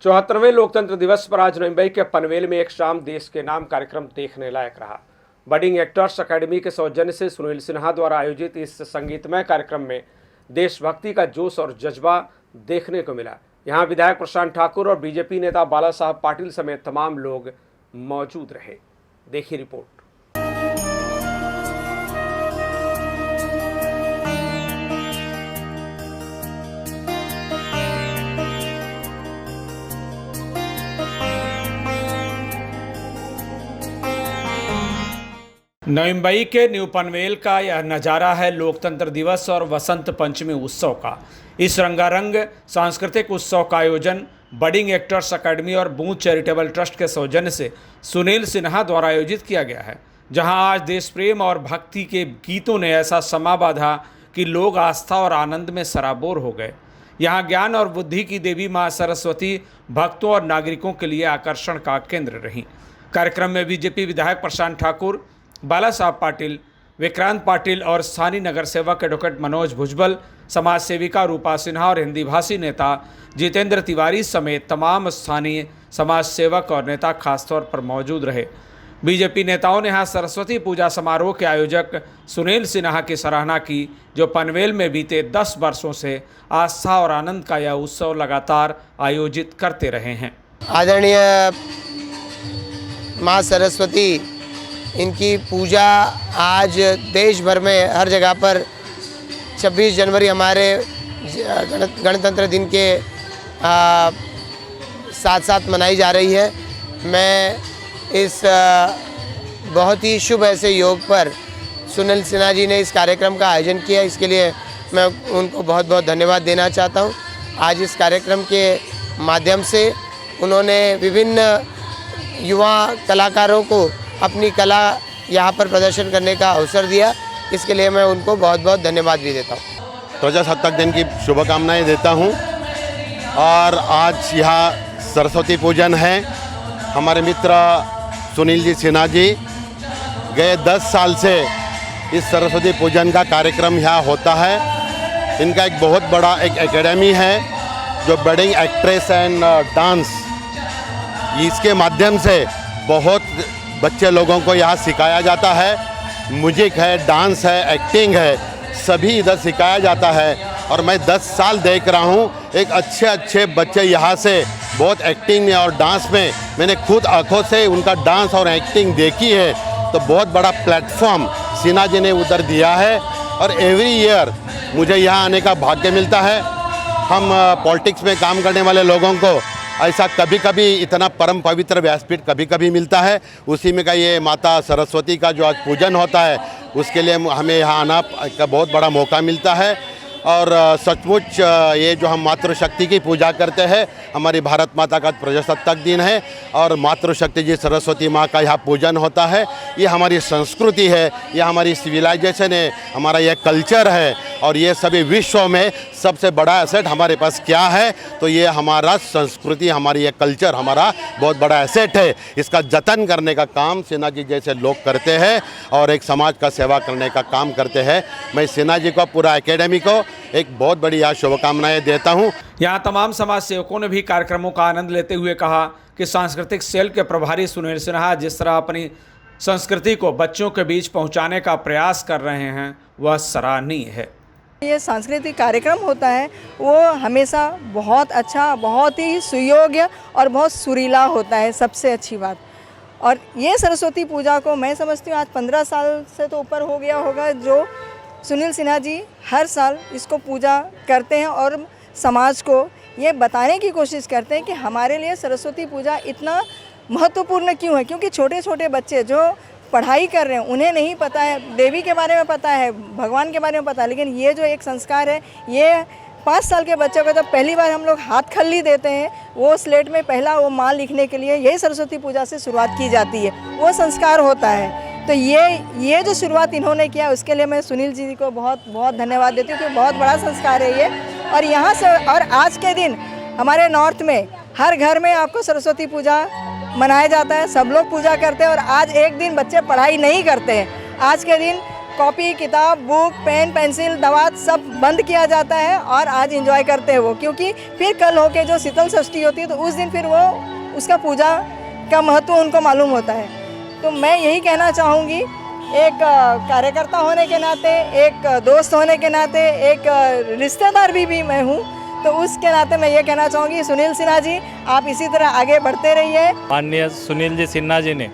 74वें लोकतंत्र दिवस पर आज मुंबई के पनवेल में एक शाम देश के नाम कार्यक्रम देखने लायक रहा। बडिंग एक्टर्स अकेडमी के सौजन्य से सुनील सिन्हा द्वारा आयोजित इस संगीतमय कार्यक्रम में देशभक्ति का जोश और जज्बा देखने को मिला। यहां विधायक प्रशांत ठाकुर और बीजेपी नेता बाला साहब पाटिल समेत तमाम लोग मौजूद रहे। देखिए रिपोर्ट। नवी मुंबई के न्यू पनवेल का यह नज़ारा है लोकतंत्र दिवस और वसंत पंचमी उत्सव का। इस रंगारंग सांस्कृतिक उत्सव का आयोजन बडिंग एक्टर्स अकेडमी और बूथ चैरिटेबल ट्रस्ट के सौजन्य से सुनील सिन्हा द्वारा आयोजित किया गया है, जहां आज देश प्रेम और भक्ति के गीतों ने ऐसा समा बांधा कि लोग आस्था और आनंद में सराबोर हो गए। यहाँ ज्ञान और बुद्धि की देवी माँ सरस्वती भक्तों और नागरिकों के लिए आकर्षण का केंद्र रहीं। कार्यक्रम में बीजेपी विधायक प्रशांत ठाकुर, बाला साहब पाटिल, विक्रांत पाटिल और स्थानीय नगर सेवक एडवोकेट मनोज भुजबल, समाज सेविका रूपा सिन्हा और हिंदी भाषी नेता जितेंद्र तिवारी समेत तमाम स्थानीय समाज सेवक और नेता खासतौर पर मौजूद रहे। बीजेपी नेताओं ने यहाँ सरस्वती पूजा समारोह के आयोजक सुनील सिन्हा की सराहना की, जो पनवेल में बीते 10 वर्षों से आस्था और आनंद का यह उत्सव लगातार आयोजित करते रहे हैं। आदरणीय माँ सरस्वती, इनकी पूजा आज देश भर में हर जगह पर 26 जनवरी हमारे गणतंत्र दिन के साथ साथ मनाई जा रही है। मैं इस बहुत ही शुभ ऐसे योग पर सुनील सिन्हा जी ने इस कार्यक्रम का आयोजन किया, इसके लिए मैं उनको बहुत बहुत धन्यवाद देना चाहता हूँ। आज इस कार्यक्रम के माध्यम से उन्होंने विभिन्न युवा कलाकारों को अपनी कला यहाँ पर प्रदर्शन करने का अवसर दिया, इसके लिए मैं उनको बहुत बहुत धन्यवाद भी देता हूँ। प्रजासत्ताक दिन की शुभकामनाएं देता हूँ। और आज यहाँ सरस्वती पूजन है। हमारे मित्र सुनील जी सिन्हा जी गए 10 साल से इस सरस्वती पूजन का कार्यक्रम यहाँ होता है। इनका एक बहुत बड़ा एक एकेडमी है जो बडिंग एक्ट्रेस एंड डांस, इसके माध्यम से बहुत बच्चे लोगों को यहाँ सिखाया जाता है। म्यूजिक है, डांस है, एक्टिंग है, सभी इधर सिखाया जाता है। और मैं 10 साल देख रहा हूँ एक अच्छे बच्चे यहाँ से बहुत एक्टिंग में और डांस में, मैंने खुद आंखों से उनका डांस और एक्टिंग देखी है। तो बहुत बड़ा प्लेटफॉर्म सिन्हा जी ने उधर दिया है और एवरी ईयर मुझे यहाँ आने का भाग्य मिलता है। हम पॉलिटिक्स में काम करने वाले लोगों को ऐसा कभी कभी इतना परम पवित्र व्यासपीठ कभी कभी मिलता है। उसी में का ये माता सरस्वती का जो आज पूजन होता है, उसके लिए हमें यहाँ आना का बहुत बड़ा मौका मिलता है। और सचमुच ये जो हम मातृशक्ति की पूजा करते हैं, हमारी भारत माता का प्रजासत्ताक दिन है और मातृशक्ति जी सरस्वती माँ का यहाँ पूजन होता है। ये हमारी संस्कृति है, ये हमारी सिविलाइजेशन है, हमारा ये कल्चर है। और ये सभी विश्व में सबसे बड़ा एसेट हमारे पास क्या है, तो ये हमारा संस्कृति, हमारी ये कल्चर हमारा बहुत बड़ा एसेट है। इसका जतन करने का काम सिन्हा जी जैसे लोग करते हैं और एक समाज का सेवा करने का काम करते हैं। मैं सिन्हा जी को, पूरा एकेडमी को एक बहुत बड़ी यहाँ शुभकामनाएं देता हूँ। यहाँ तमाम समाज सेवकों ने भी कार्यक्रमों का आनंद लेते हुए कहा कि सांस्कृतिक सेल के प्रभारी सुनील सिन्हा जिस तरह अपनी संस्कृति को बच्चों के बीच पहुँचाने का प्रयास कर रहे हैं, वह सराहनीय है। ये सांस्कृतिक कार्यक्रम होता है वो हमेशा बहुत अच्छा, बहुत ही सुयोग्य और बहुत सुरीला होता है, सबसे अच्छी बात। और ये सरस्वती पूजा को मैं समझती हूँ आज 15 साल से तो ऊपर हो गया होगा जो सुनील सिन्हा जी हर साल इसको पूजा करते हैं और समाज को ये बताने की कोशिश करते हैं कि हमारे लिए सरस्वती पूजा इतना महत्वपूर्ण क्यों है। क्योंकि छोटे छोटे बच्चे जो पढ़ाई कर रहे हैं उन्हें नहीं पता है, देवी के बारे में पता है, भगवान के बारे में पता है, लेकिन ये जो एक संस्कार है, ये 5 साल के बच्चों को जब पहली बार हम लोग हाथ खल्ली देते हैं, वो स्लेट में पहला वो माँ लिखने के लिए यही सरस्वती पूजा से शुरुआत की जाती है, वो संस्कार होता है। तो ये जो शुरुआत इन्होंने किया उसके लिए मैं सुनील जी को बहुत बहुत धन्यवाद देती हूँ, क्योंकि बहुत बड़ा संस्कार है ये। और यहाँ से और आज के दिन हमारे नॉर्थ में हर घर में आपको सरस्वती पूजा मनाया जाता है, सब लोग पूजा करते हैं। और आज एक दिन बच्चे पढ़ाई नहीं करते हैं, आज के दिन कॉपी, किताब, बुक, पेन, पेंसिल, दवा सब बंद किया जाता है और आज एंजॉय करते हैं वो, क्योंकि फिर कल होके जो शीतल षष्ठी होती है तो उस दिन फिर वो उसका पूजा का महत्व उनको मालूम होता है। तो मैं यही कहना चाहूँगी, एक कार्यकर्ता होने के नाते, एक दोस्त होने के नाते, एक रिश्तेदार भी मैं हूँ, तो उसके नाते मैं ये कहना चाहूँगी सुनील सिन्हा जी आप इसी तरह आगे बढ़ते रहिए। माननीय सुनील जी सिन्हा जी ने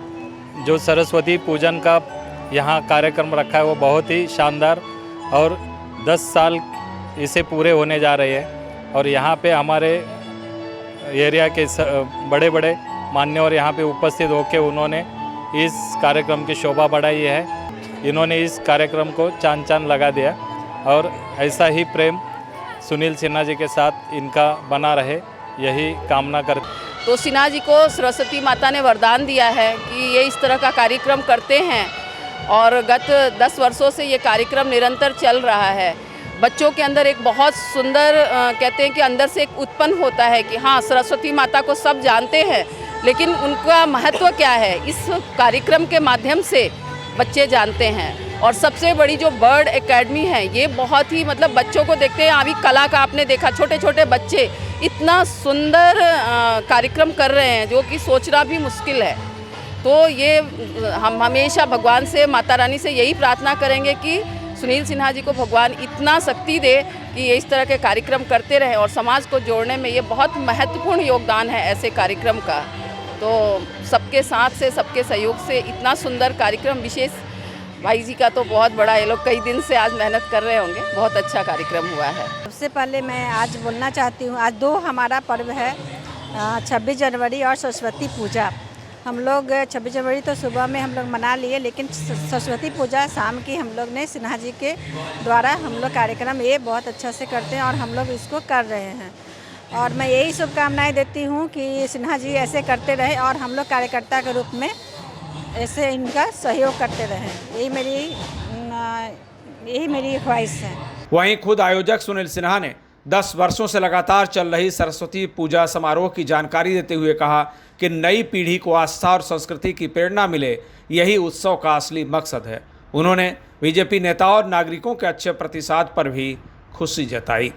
जो सरस्वती पूजन का यहाँ कार्यक्रम रखा है वो बहुत ही शानदार, और 10 साल इसे पूरे होने जा रहे हैं। और यहाँ पे हमारे एरिया के बड़े बड़े मान्यवर यहाँ पे उपस्थित होकर उन्होंने इस कार्यक्रम की शोभा बढ़ाई है। इन्होंने इस कार्यक्रम को चांद चांद लगा दिया, और ऐसा ही प्रेम सुनील सिन्हा जी के साथ इनका बना रहे, यही कामना करते। तो सिन्हा जी को सरस्वती माता ने वरदान दिया है कि ये इस तरह का कार्यक्रम करते हैं, और गत 10 वर्षों से ये कार्यक्रम निरंतर चल रहा है। बच्चों के अंदर एक बहुत सुंदर कहते हैं कि अंदर से एक उत्पन्न होता है कि हाँ, सरस्वती माता को सब जानते हैं, लेकिन उनका महत्व क्या है इस कार्यक्रम के माध्यम से बच्चे जानते हैं। और सबसे बड़ी जो बर्ड एकेडमी है, ये बहुत ही मतलब बच्चों को देखते हैं, अभी कला का आपने देखा, छोटे छोटे बच्चे इतना सुंदर कार्यक्रम कर रहे हैं जो कि सोचना भी मुश्किल है। तो ये हम हमेशा भगवान से, माता रानी से यही प्रार्थना करेंगे कि सुनील सिन्हा जी को भगवान इतना शक्ति दे कि ये इस तरह के कार्यक्रम करते रहें, और समाज को जोड़ने में ये बहुत महत्वपूर्ण योगदान है ऐसे कार्यक्रम का। तो सबके साथ से, सबके सहयोग से इतना सुंदर कार्यक्रम, विशेष भाई जी का तो बहुत बड़ा, ये लोग कई दिन से आज मेहनत कर रहे होंगे, बहुत अच्छा कार्यक्रम हुआ है। सबसे पहले मैं आज बोलना चाहती हूँ, आज 2 हमारा पर्व है, 26 जनवरी और सरस्वती पूजा। हम लोग 26 जनवरी तो सुबह में हम लोग मना लिए, लेकिन सरस्वती पूजा शाम की हम लोग ने सिन्हा जी के द्वारा हम लोग कार्यक्रम ये बहुत अच्छा से करते हैं और हम लोग इसको कर रहे हैं। और मैं यही शुभकामनाएं देती हूँ कि सिन्हा जी ऐसे करते रहे और हम लोग कार्यकर्ता के रूप में ऐसे इनका सहयोग करते रहें, यही मेरी ख्वाहिश है। वहीं खुद आयोजक सुनील सिन्हा ने 10 वर्षों से लगातार चल रही सरस्वती पूजा समारोह की जानकारी देते हुए कहा कि नई पीढ़ी को आस्था और संस्कृति की प्रेरणा मिले, यही उत्सव का असली मकसद है। उन्होंने बीजेपी नेताओं और नागरिकों के अच्छे प्रतिसाद पर भी खुशी जताई।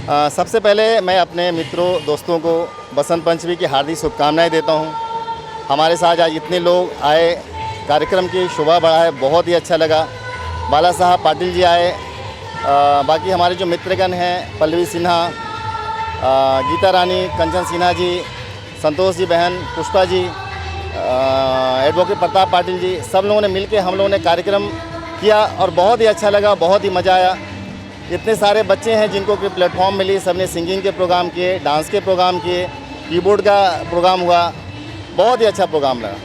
सबसे पहले मैं अपने मित्रों दोस्तों को बसंत पंचमी की हार्दिक शुभकामनाएं देता हूं। हमारे साथ आज इतने लोग आए, कार्यक्रम की शोभा बढ़ाए, बहुत ही अच्छा लगा। बाला साहब पाटिल जी आए, बाकी हमारे जो मित्रगण हैं, पल्लवी सिन्हा, गीता रानी, कंचन सिन्हा जी, संतोष जी बहन, पुष्पा जी, एडवोकेट प्रताप पाटिल जी, सब लोगों ने मिलकर हम लोगों ने कार्यक्रम किया और बहुत ही अच्छा लगा, बहुत ही मज़ा आया। इतने सारे बच्चे हैं जिनको कि प्लेटफॉर्म मिली, सबने सिंगिंग के प्रोग्राम किए, डांस के प्रोग्राम किए, कीबोर्ड का प्रोग्राम हुआ, बहुत ही अच्छा प्रोग्राम लगा।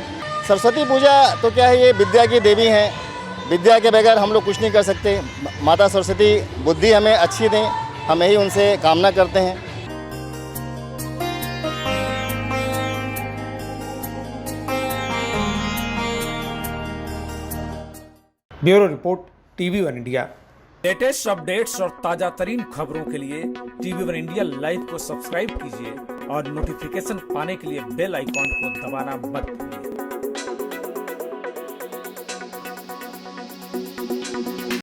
सरस्वती पूजा तो क्या है, ये विद्या की देवी हैं, विद्या के बगैर हम लोग कुछ नहीं कर सकते। माता सरस्वती बुद्धि हमें अच्छी दें, हम यही उनसे कामना करते हैं। Bureau report, TV1 India. Latest updates और ताजा तरीन खबरों के लिए TV1 इंडिया लाइव को सब्सक्राइब कीजिए और नोटिफिकेशन पाने के लिए बेल आइकॉन को दबाना मत भूलिए।